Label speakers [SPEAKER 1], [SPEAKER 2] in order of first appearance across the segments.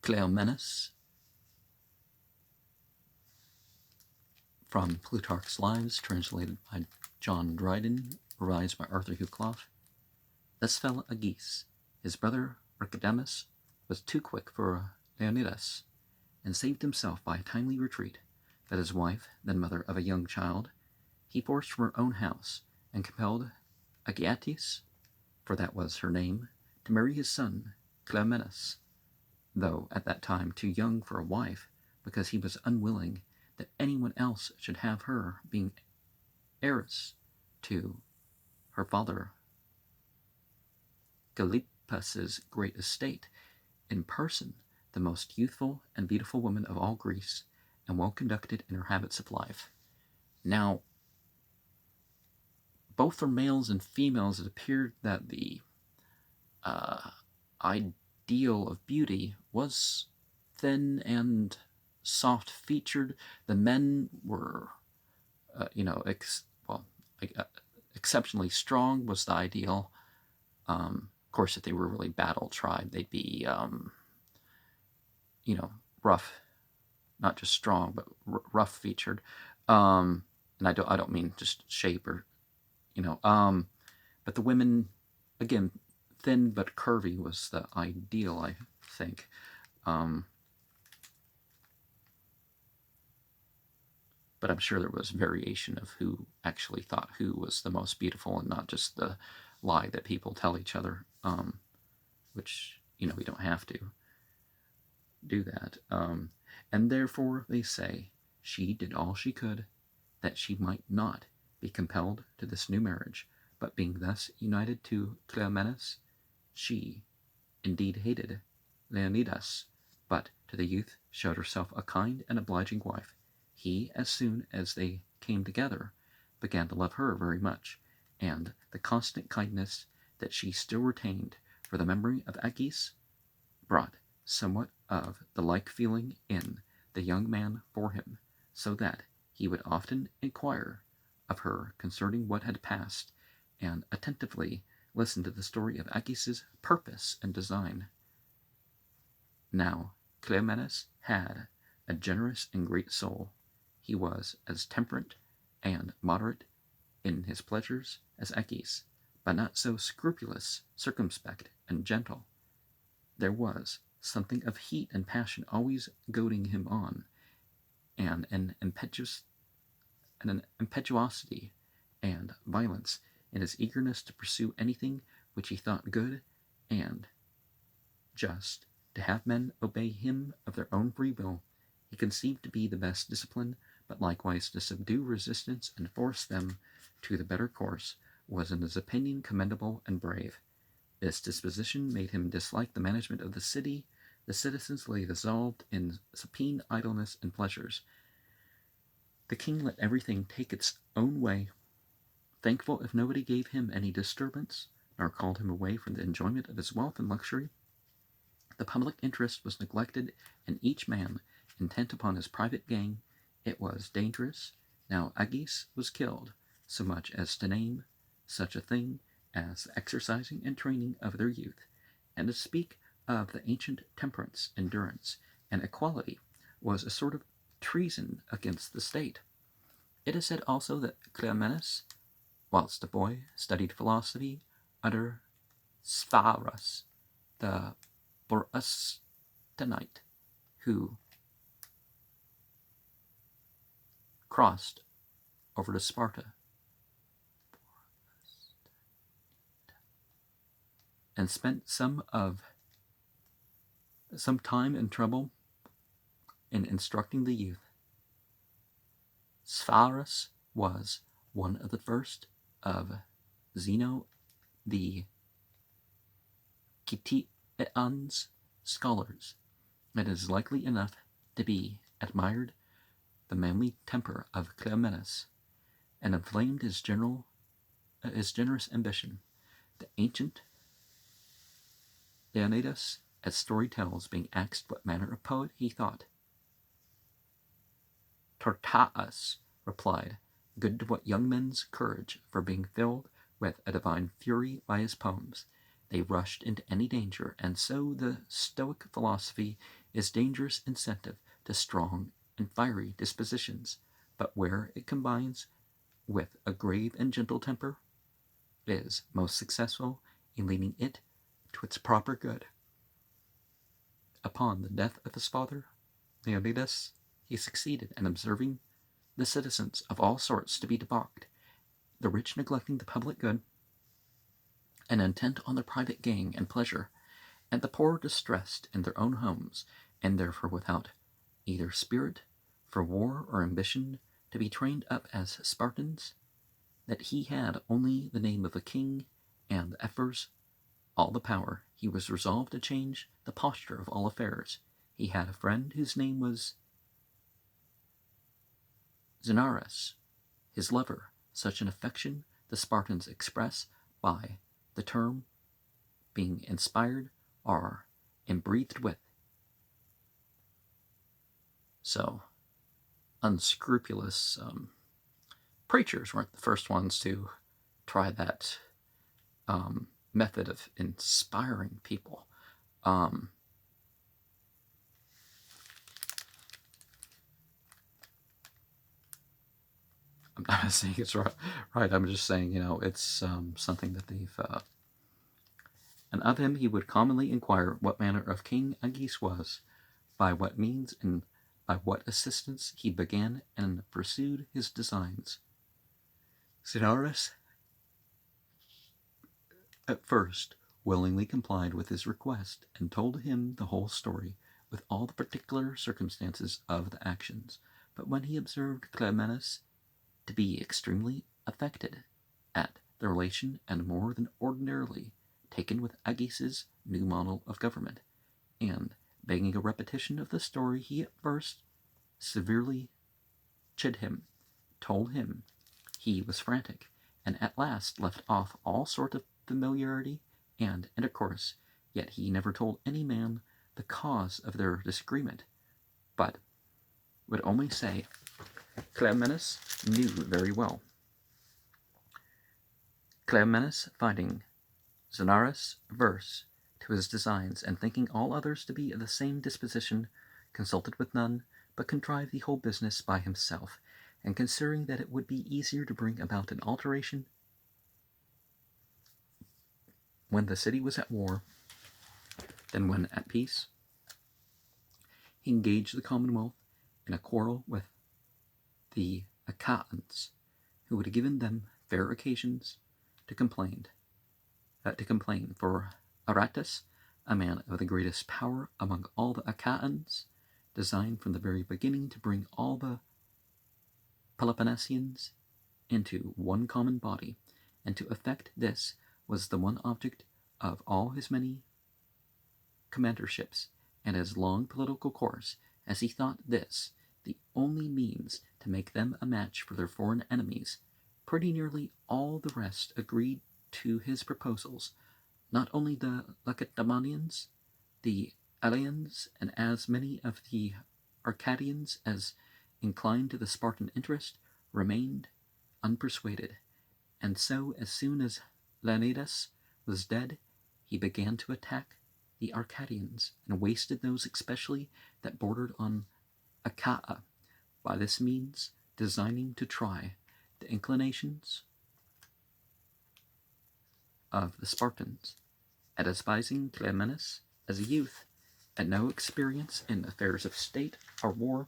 [SPEAKER 1] Cleomenes, from Plutarch's Lives, translated by John Dryden, revised by Arthur Hugh Clough. Thus fell Agis. His brother Archidamus was too quick for Leonidas, and saved himself by a timely retreat. But his wife, then mother of a young child, he forced from her own house, and compelled Agiatis, for that was her name, to marry his son Cleomenes, though at that time too young for a wife, because he was unwilling that anyone else should have her, being heiress to her father Gylippus's great estate, in person the most youthful and beautiful woman of all Greece, and well conducted in her habits of life. Now, both for males and females, it appeared that the ideal of beauty was thin and soft-featured. The men were, exceptionally strong was the ideal. Of course, if they were really battle-tried, they'd be, rough, not just strong, but rough-featured. And I don't mean just shape or, but the women, again, thin but curvy was the ideal, I think. But I'm sure there was variation of who actually thought who was the most beautiful, and not just the lie that people tell each other, which, we don't have to do that. And therefore, they say, she did all she could that she might not be compelled to this new marriage, but being thus united to Cleomenes, she indeed hated Leonidas, but to the youth showed herself a kind and obliging wife. He, as soon as they came together, began to love her very much, and the constant kindness that she still retained for the memory of Agis brought somewhat of the like feeling in the young man for him, so that he would often inquire of her concerning what had passed, and attentively listen to the story of Agis's purpose and design. Now Cleomenes had a generous and great soul. He was as temperate and moderate in his pleasures as Agis, but not so scrupulous, circumspect, and gentle. There was something of heat and passion always goading him on, and an impetuosity and violence in his eagerness to pursue anything which he thought good and just. To have men obey him of their own free will, he conceived to be the best discipline, but likewise to subdue resistance and force them to the better course was in his opinion commendable and brave. This disposition made him dislike the management of the city. The citizens lay dissolved in supine idleness and pleasures. The king let everything take its own way, thankful if nobody gave him any disturbance, nor called him away from the enjoyment of his wealth and luxury. The public interest was neglected, and each man intent upon his private gain. It was dangerous. Now Agis was killed, so much as to name such a thing as the exercising and training of their youth, and to speak of the ancient temperance, endurance, and equality was a sort of treason against the state. It is said also that Cleomenes, whilst a boy, studied philosophy under Spharos, the Borustanite, who crossed over to Sparta and spent some time and trouble in instructing the youth. Spharos was one of the first of Zeno the Ctesian's scholars. It is likely enough to be admired the manly temper of Cleomenes, and inflamed his generous ambition. The ancient Leonidas, as story tells, being asked what manner of poet he thought, Tortaus replied, good to what young men's courage for being filled with a divine fury by his poems. They rushed into any danger, and so the Stoic philosophy is dangerous incentive to strong and fiery dispositions, but where it combines with a grave and gentle temper, is most successful in leading it to its proper good. Upon the death of his father, Leonidas, he succeeded in observing the citizens of all sorts to be debauched, the rich neglecting the public good, and intent on their private gain and pleasure, and the poor distressed in their own homes, and therefore without either spirit for war or ambition to be trained up as Spartans, that he had only the name of a king, and the Ephors all the power. He was resolved to change the posture of all affairs. He had a friend whose name was Xenarus, his lover. Such an affection the Spartans express by the term being inspired or embreathed with. So, unscrupulous preachers weren't the first ones to try that method of inspiring people. I'm not saying it's right. I'm just saying, it's something that they've. And of him he would commonly inquire what manner of king Agis was, by what means and by what assistance he began and pursued his designs. Xenarus at first willingly complied with his request, and told him the whole story, with all the particular circumstances of the actions. But when he observed Cleomenes to be extremely affected at the relation, and more than ordinarily taken with Agis's new model of government, and begging a repetition of the story, he at first severely chid him, told him he was frantic, and at last left off all sort of familiarity and intercourse. Yet he never told any man the cause of their disagreement, but would only say, Cleomenes knew very well. Cleomenes, finding Xenarus averse to his designs, and thinking all others to be of the same disposition, consulted with none, but contrived the whole business by himself, and considering that it would be easier to bring about an alteration when the city was at war than when at peace, he engaged the Commonwealth in a quarrel with the Achaeans, who had given them fair occasions to complain. For Aratus, a man of the greatest power among all the Achaeans, designed from the very beginning to bring all the Peloponnesians into one common body, and to effect this was the one object of all his many commanderships and his long political course, as he thought this the only means to make them a match for their foreign enemies. Pretty nearly all the rest agreed to his proposals, not only the Lacedaemonians, the Eleans, and as many of the Arcadians as inclined to the Spartan interest remained unpersuaded. And so, as soon as Leonidas was dead, he began to attack the Arcadians, and wasted those especially that bordered on Achaia, by this means designing to try the inclinations of the Spartans, and despising Cleomenes as a youth, and no experience in affairs of state or war.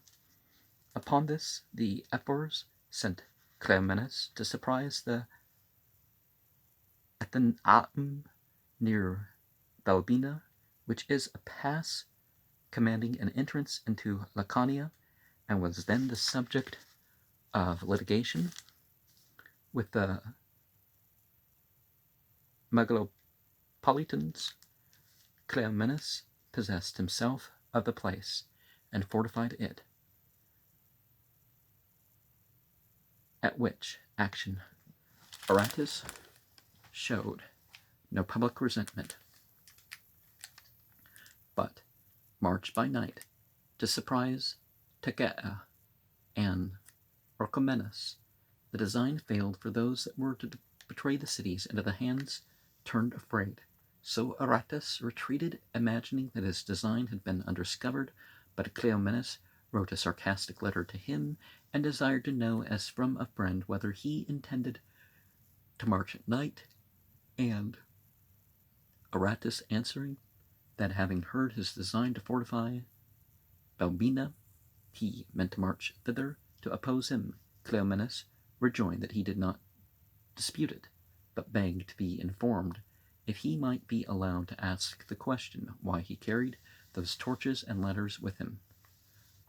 [SPEAKER 1] Upon this, the Ephors sent Cleomenes to surprise the Athenaeum near Balbina, which is a pass commanding an entrance into Laconia, and was then the subject of litigation with the Megalopolitans. Cleomenes possessed himself of the place, and fortified it, at which action Aratus showed no public resentment, but marched by night to surprise Tegea and Orchomenus. The design failed, for those that were to betray the cities into the hands turned afraid. So Aratus retreated, imagining that his design had been undiscovered, but Cleomenes wrote a sarcastic letter to him, and desired to know as from a friend whether he intended to march at night, and Aratus answering that having heard his design to fortify Balbina, he meant to march thither to oppose him, Cleomenes rejoined that he did not dispute it, but begged to be informed if he might be allowed to ask the question why he carried those torches and letters with him.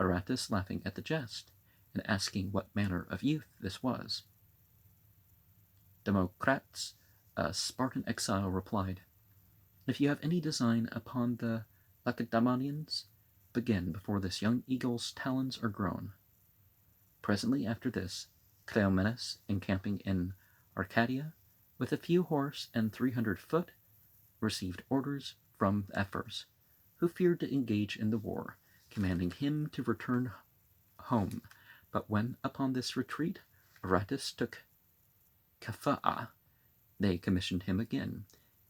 [SPEAKER 1] Aratus laughing at the jest, and asking what manner of youth this was. Democrates, a Spartan exile, replied, "If you have any design upon the Lacedaemonians, begin before this young eagle's talons are grown." Presently after this, Cleomenes, encamping in Arcadia, with a few horse and 300 foot, received orders from the Ephors, who feared to engage in the war, commanding him to return home. But when upon this retreat Aratus took Caphaa, they commissioned him again.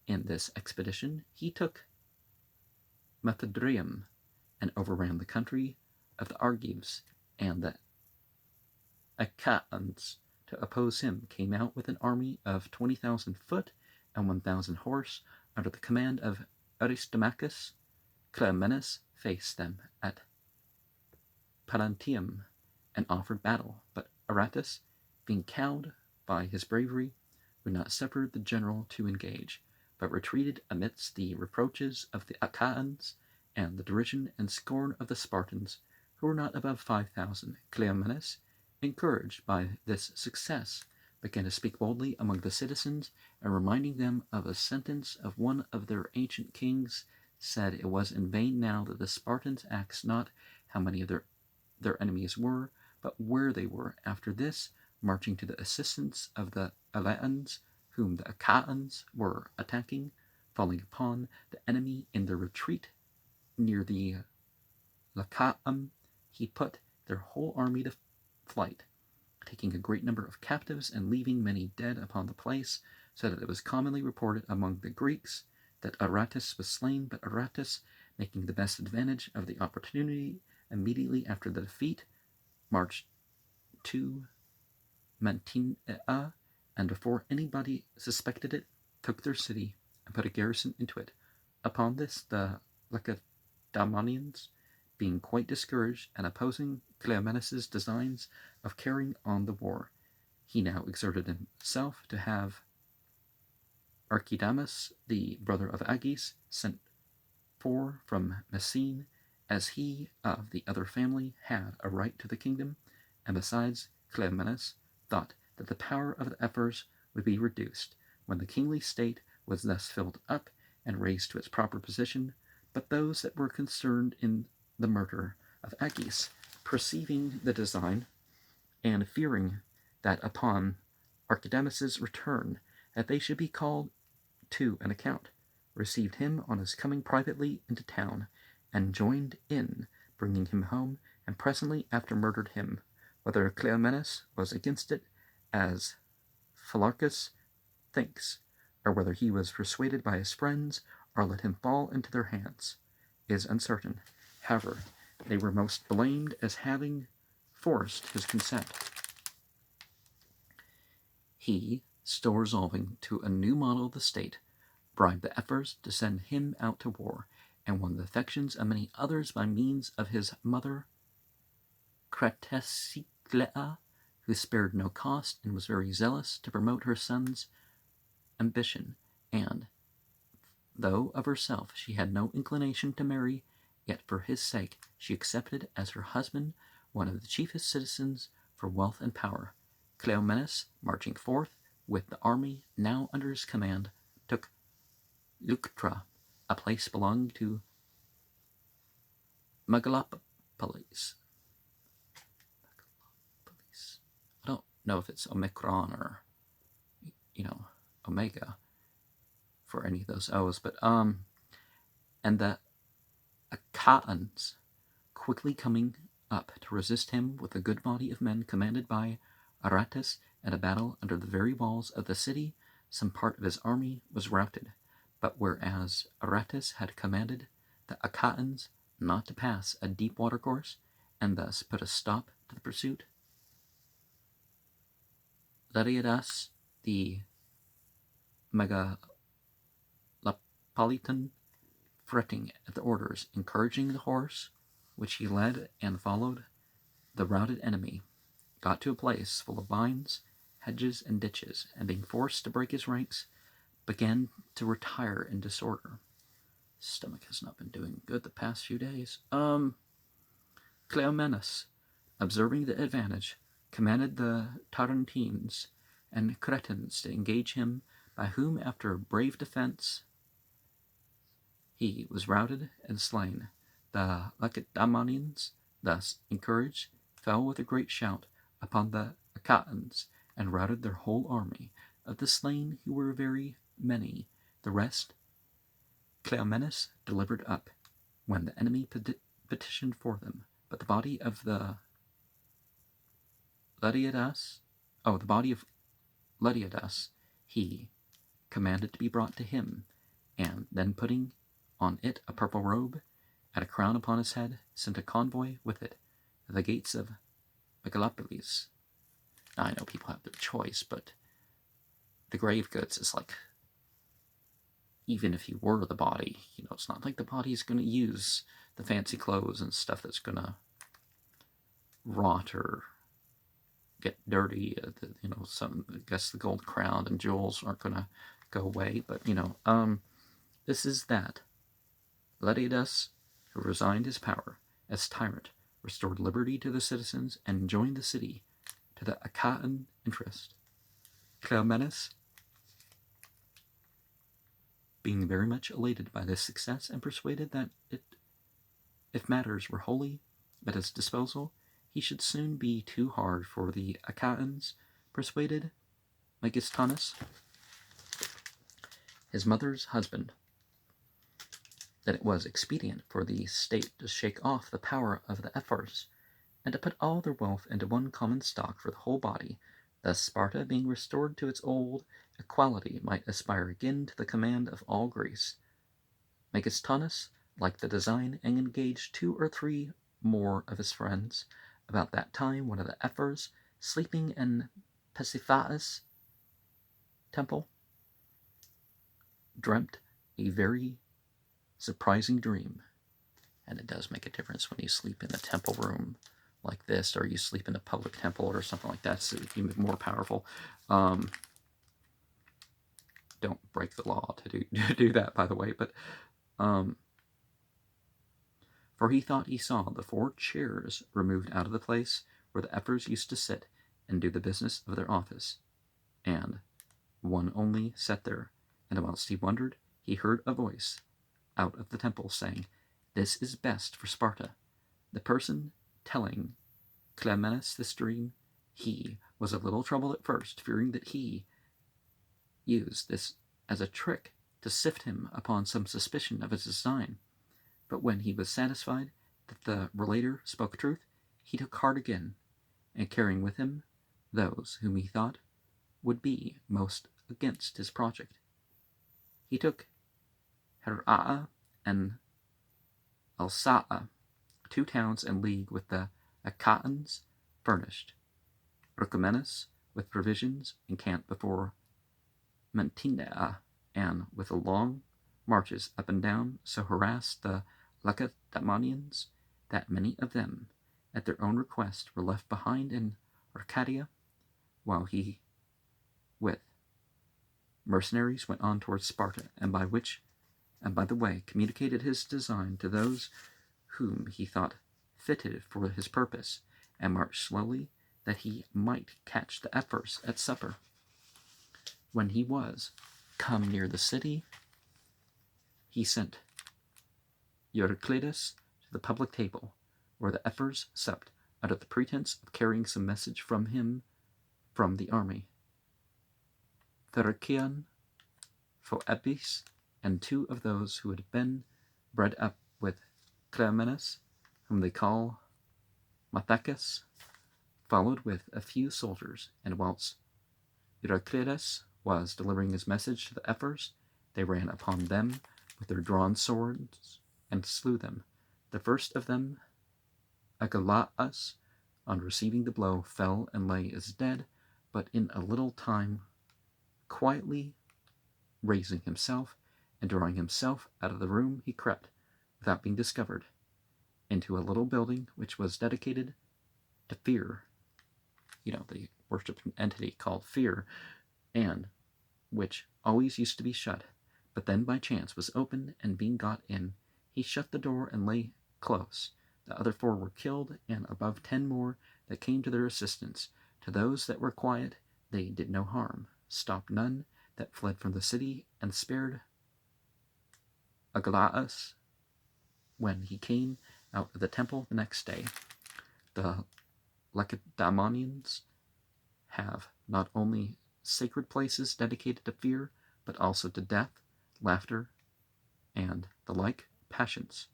[SPEAKER 1] In this expedition he took Methydrium, and overran the country of the Argives, and the Achaeans to oppose him came out with an army of 20,000 foot and 1,000 horse under the command of Aristomachus. Cleomenes faced them at Parantium and offered battle, but Aratus, being cowed by his bravery, would not suffer the general to engage, but retreated amidst the reproaches of the Achaeans and the derision and scorn of the Spartans, who were not above 5,000. Cleomenes, encouraged by this success, began to speak boldly among the citizens, and reminding them of a sentence of one of their ancient kings, said it was in vain now that the Spartans asked not how many of their enemies were, but where they were. After this, marching to the assistance of the Eleans, whom the Achaeans were attacking, falling upon the enemy in their retreat near the Lacaeum, he put their whole army to flight, taking a great number of captives and leaving many dead upon the place, so that it was commonly reported among the Greeks that Aratus was slain. But Aratus, making the best advantage of the opportunity, immediately after the defeat, marched to Mantinea, and before anybody suspected it, took their city and put a garrison into it. Upon this, the Lacedaemonians, being quite discouraged and opposing Cleomenes' designs of carrying on the war, he now exerted himself to have Archidamus, the brother of Agis, sent for from Messene, as he of the other family had a right to the kingdom, and besides, Cleomenes thought that the power of the Ephors would be reduced when the kingly state was thus filled up and raised to its proper position. But those that were concerned in the murder of Agis, perceiving the design, and fearing that upon Archidamus' return that they should be called to an account, received him on his coming privately into town, and joined in bringing him home, and presently after murdered him. Whether Cleomenes was against it, as Phylarchus thinks, or whether he was persuaded by his friends, or let him fall into their hands, is uncertain. However, they were most blamed as having forced his consent. He, still resolving to a new model of the state, bribed the Ephors to send him out to war, and won the affections of many others by means of his mother Cratesiclea, who spared no cost and was very zealous to promote her son's ambition, and, though of herself she had no inclination to marry, yet for his sake she accepted as her husband one of the chiefest citizens for wealth and power. Cleomenes, marching forth with the army now under his command, took Leuctra, a place belonging to Megalopolis. I don't know if it's Omicron or, Omega for any of those O's, but and the Achaeans, quickly coming up to resist him with a good body of men commanded by Aratus, at a battle under the very walls of the city, some part of his army was routed, But whereas Aratus had commanded the Achaeans not to pass a deep watercourse, and thus put a stop to the pursuit, Leonidas, the Megalopolitan, fretting at the orders, encouraging the horse, which he led and followed the routed enemy, got to a place full of vines, hedges, and ditches, and being forced to break his ranks, began to retire in disorder. His stomach has not been doing good the past few days. Cleomenes, observing the advantage, commanded the Tarentines and Cretans to engage him, by whom, after a brave defense, he was routed and slain. The Lacedaemonians, thus encouraged, fell with a great shout upon the Achaeans, and routed their whole army. Of the slain, who were very many, the rest Cleomenes delivered up, when the enemy petitioned for them. But the body of Leonidas, he commanded to be brought to him, and then putting on it a purple robe, and a crown upon his head, sent a convoy with it to the gates of Megalopolis. Now, I know people have their choice, but the grave goods is like, even if you were the body, it's not like the body's going to use the fancy clothes and stuff that's going to rot or get dirty. I guess the gold crown and jewels aren't going to go away, but, this is that. Leonidas, who resigned his power as tyrant, restored liberty to the citizens, and joined the city to the Achaean interest. Cleomenes, being very much elated by this success, and persuaded that if matters were wholly at his disposal, he should soon be too hard for the Achaeans, persuaded Megistonus, his mother's husband, that it was expedient for the state to shake off the power of the Ephors, and to put all their wealth into one common stock for the whole body. Thus Sparta, being restored to its old equality, might aspire again to the command of all Greece. Megistonus liked the design, and engaged 2 or 3 more of his friends. About that time, one of the Ephors, sleeping in Pasiphae's temple, dreamt a very surprising dream. And it does make a difference when you sleep in a temple room like this, or you sleep in a public temple or something like that, so it's even more powerful. Don't break the law to do that, by the way, but for he thought he saw the 4 chairs removed out of the place where the Ephors used to sit and do the business of their office, and one only sat there. And whilst he wondered, he heard a voice out of the temple saying, "This is best for Sparta." The person telling Cleomenes this dream, he was a little troubled at first, fearing that he used this as a trick to sift him upon some suspicion of his design. But when he was satisfied that the relator spoke truth, he took heart again, and carrying with him those whom he thought would be most against his project, he took Hera'a and Alsa'a, 2 towns in league with the Achaeans, furnished Cleomenes with provisions, encamped before Mantinea, and with long marches up and down, so harassed the Lacedaemonians that many of them, at their own request, were left behind in Arcadia, while he, with mercenaries, went on towards Sparta, and by the way communicated his design to those whom he thought fitted for his purpose, and marched slowly, that he might catch the Ephors at supper. When he was come near the city, he sent Euryclides to the public table, where the Ephors supped, under the pretense of carrying some message from him from the army. Theracion, Phoebus, and 2 of those who had been bred up with Cleomenes, whom they call Mathacus, followed with a few soldiers, and whilst Euryclides was delivering his message to the Ephors, They ran upon them with their drawn swords and slew them. The first of them, Agelaus, on receiving the blow, fell and lay as dead, but in a little time, quietly raising himself and drawing himself out of the room, he crept, without being discovered, into a little building which was dedicated to Fear. They worshipped an entity called Fear, and which always used to be shut, but then by chance was opened, and being got in, he shut the door and lay close. The other 4 were killed, and above 10 more that came to their assistance. To those that were quiet they did no harm, stopped none that fled from the city, and spared Agelaus when he came out of the temple the next day. The Lacedaemonians have not only sacred places dedicated to fear, but also to death, laughter, and the like passions.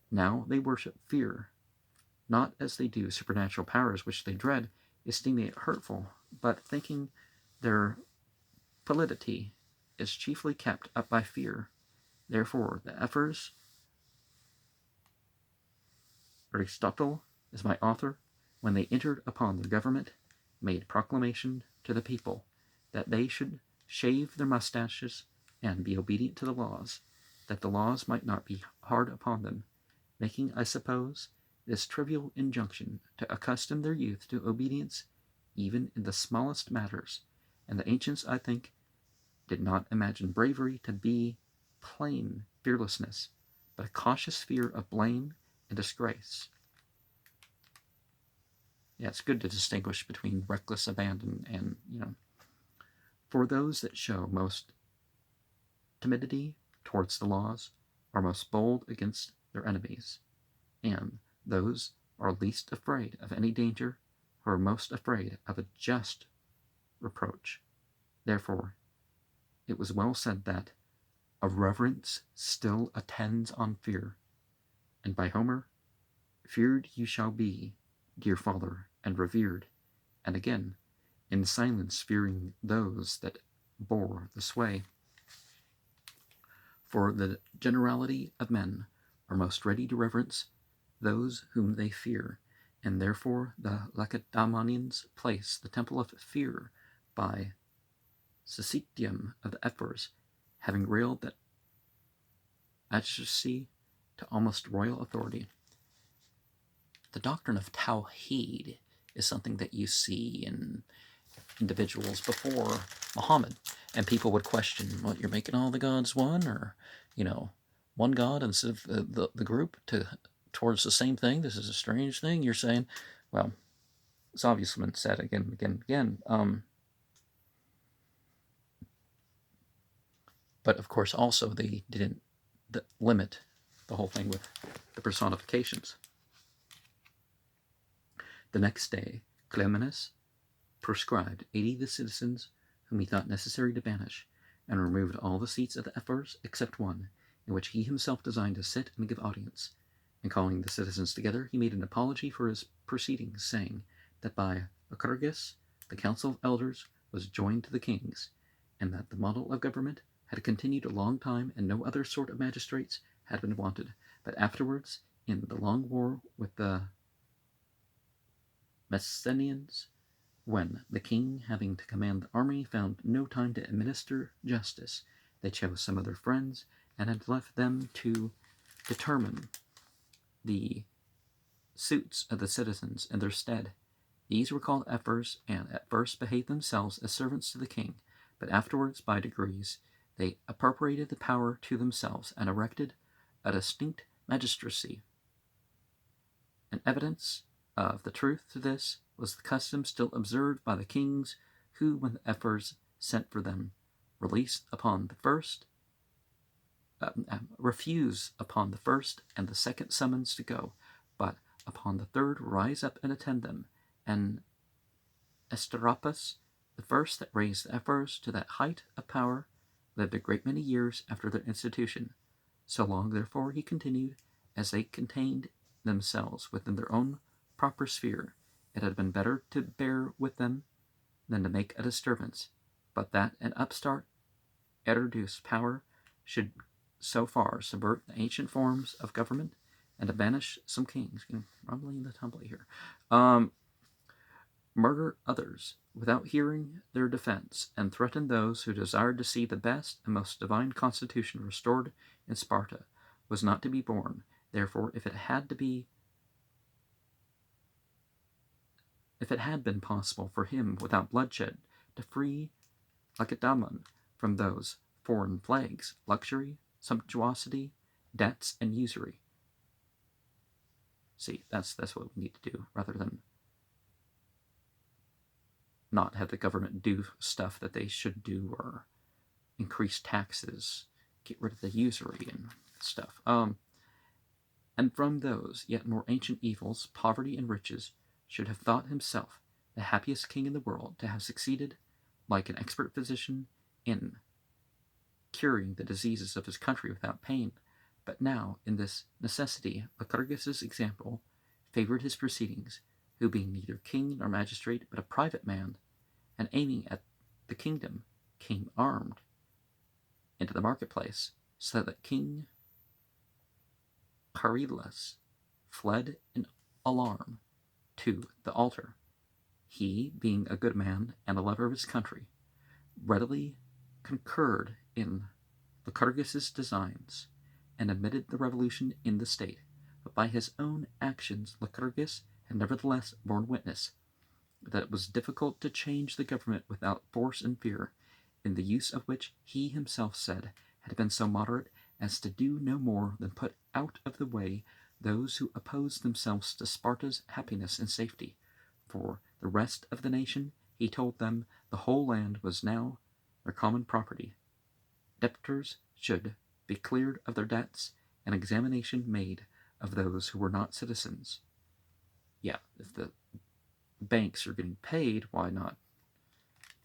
[SPEAKER 1] Now they worship fear, not as they do supernatural powers which they dread, esteeming it hurtful, but thinking their validity is chiefly kept up by fear. Therefore the Ephors, Aristotle is my author, when they entered upon their government, made proclamation to the people that they should shave their mustaches and be obedient to the laws, that the laws might not be hard upon them, making, I suppose, this trivial injunction to accustom their youth to obedience even in the smallest matters. And the ancients, I think, did not imagine bravery to be plain fearlessness, but a cautious fear of blame and disgrace. Yeah, it's good to distinguish between reckless abandon and, for those that show most timidity towards the laws are most bold against their enemies, and those are least afraid of any danger who are most afraid of a just reproach. Therefore, it was well said that a reverence still attends on fear, and by Homer, feared you shall be, dear father, and revered, and again, in silence fearing those that bore the sway. For the generality of men are most ready to reverence those whom they fear, and therefore the Lacedaemonians place the temple of fear by Sycetium of the Ephors, having railed that magistracy to almost royal authority. The doctrine of Tawheed is something that you see in individuals before Muhammad, and people would question, what, you're making all the gods one, or one God instead of the group towards the same thing? This is a strange thing you're saying. Well, it's obviously been said again and again and again. But of course, also they didn't limit the whole thing with the personifications. The next day, Cleomenes proscribed 80 of the citizens whom he thought necessary to banish, and removed all the seats of the Ephors except one, in which he himself designed to sit and give audience. And calling the citizens together, he made an apology for his proceedings, saying that by Lycurgus the council of elders was joined to the king's, and that the model of government had continued a long time, and no other sort of magistrates had been wanted. But afterwards, in the long war with the Messenians, when the king, having to command the army, found no time to administer justice, they chose some of their friends, and had left them to determine the suits of the citizens in their stead. These were called Ephors, and at first behaved themselves as servants to the king, but afterwards, by degrees, they appropriated the power to themselves, and erected a distinct magistracy. An evidence of the truth to this was the custom still observed by the kings, who, when the Ephors sent for them, refuse upon the first and the second summons to go, but upon the third rise up and attend them. And Asteropus, the first that raised the Ephors to that height of power, lived a great many years after their institution. So long, therefore, he continued, as they contained themselves within their own proper sphere, it had been better to bear with them than to make a disturbance, but that an upstart introduced power should so far subvert the ancient forms of government and to banish some kings, rumbling the tumbly here, murder others without hearing their defense, and threaten those who desired to see the best and most divine constitution restored in Sparta, was not to be borne. Therefore, if it had been possible for him without bloodshed to free Lacedaemon from those foreign plagues, luxury, sumptuosity, debts, and usury. See, that's what we need to do, rather than not have the government do stuff that they should do, or increase taxes, get rid of the usury and stuff. And from those yet more ancient evils, poverty and riches, should have thought himself the happiest king in the world to have succeeded, like an expert physician, in curing the diseases of his country without pain. But now, in this necessity, Lycurgus's example favored his proceedings, who being neither king nor magistrate, but a private man, and aiming at the kingdom, came armed into the marketplace, so that King Charillus fled in alarm to the altar. He, being a good man and a lover of his country, readily concurred in Lycurgus's designs, and admitted the revolution in the state. But by his own actions Lycurgus had nevertheless borne witness that it was difficult to change the government without force and fear, in the use of which he himself said had been so moderate as to do no more than put out of the way those who opposed themselves to Sparta's happiness and safety. For the rest of the nation, he told them the whole land was now their common property. Debtors should be cleared of their debts, and examination made of those who were not citizens. Yeah, if the banks are getting paid, why not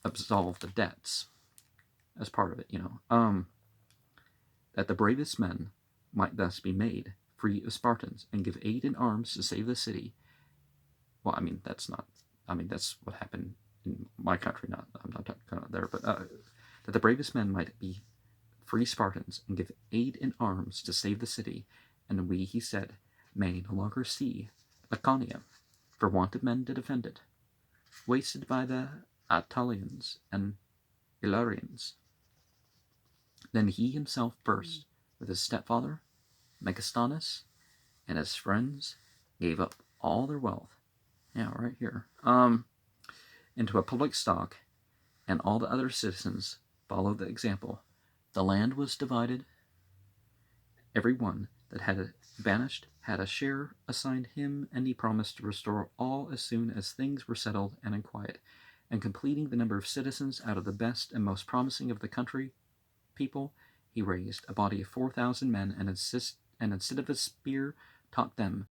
[SPEAKER 1] absolve the debts as part of it, that the bravest men might thus be made free of Spartans and give aid in arms to save the city. Well, that's what happened in my country. I'm not talking about there, but that the bravest men might be free Spartans and give aid in arms to save the city, and we, he said, may no longer see Laconia for want of men to defend it, wasted by the Attalians and Illyrians. Then he himself burst, with his stepfather, Megastonus, and his friends, gave up all their wealth, right here, into a public stock, and all the other citizens followed the example. The land was divided. Every one that had banished had a share assigned him, and he promised to restore all as soon as things were settled and in quiet. And completing the number of citizens out of the best and most promising of the country people, he raised a body of 4,000 men, and instead of a spear, taught them